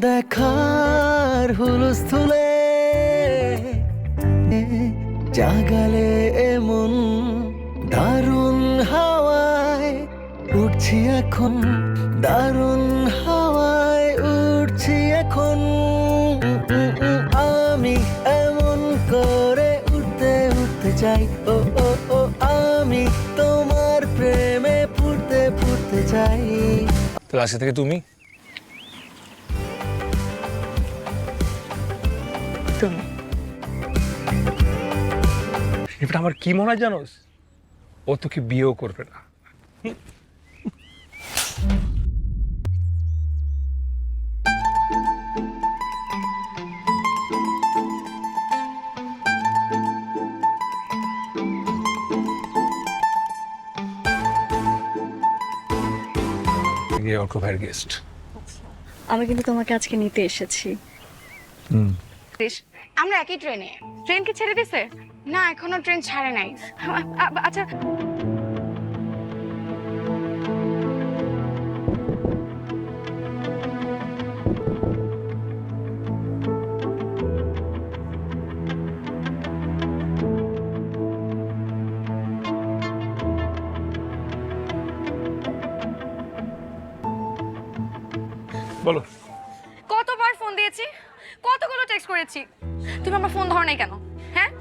দেখার হুলস্থুলে জাগালে এমন দারুণ হাওয়ায় উঠছি এখন, দারুণ হাওয়ায় উঠছি এখন। আমি এমন করে উঠতে উঠতে চাই, ও ও ও আমি তোমার প্রেমে পড়তে পড়তে চাই। তো আজকে থেকে তুমি এবার আমার কি মনে হয় জানোস, ও তোকে বিয়েও করবে না। অর্ক ভাইয়ের গেস্ট। আমি কিন্তু তোমাকে আজকে নিতে এসেছি। আমরা একই ট্রেনে। ট্রেন কি ছেড়ে দিছে? না, এখনো ট্রেন ছাড়ে নাই। আচ্ছা, বলো। কতবার ফোন দিয়েছি, কতগুলো টেক্সট করেছি, তুমি আমার ফোন ধরো নাই কেন? হ্যাঁ,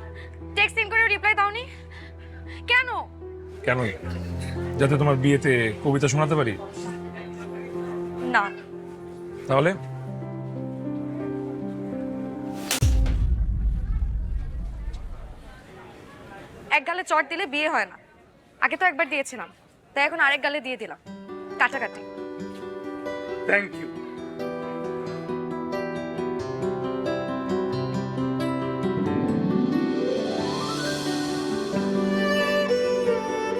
টেক্সটিং করে রিপ্লাই দাওনি কেন? কেন? যাতে তোমার বিয়েতে কবিতা শোনাতে পারি। না, তাহলে এক গালে চট দিলে বিয়ে হয় না। আগে তো একবার দিয়েছিলাম, তাই এখন আরেক গালে দিয়ে দিলাম। কাটাকাটি। Thank you.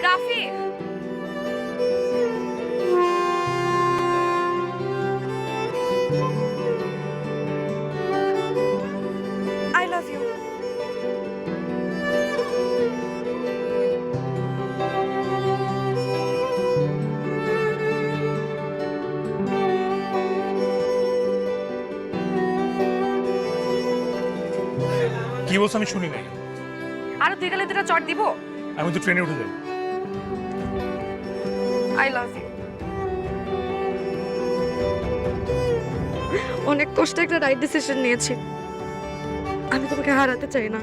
Rafi, I love you. কি বলছো আমি শুনি নাই। আরো 2 গালে 2টা চট দিব। আমি তো ট্রেনে উঠে যাবো। I love you. অনেক কষ্টে একটা রাইট ডিসিশন নিয়েছি। আমি তোমাকে হারাতে চাই না।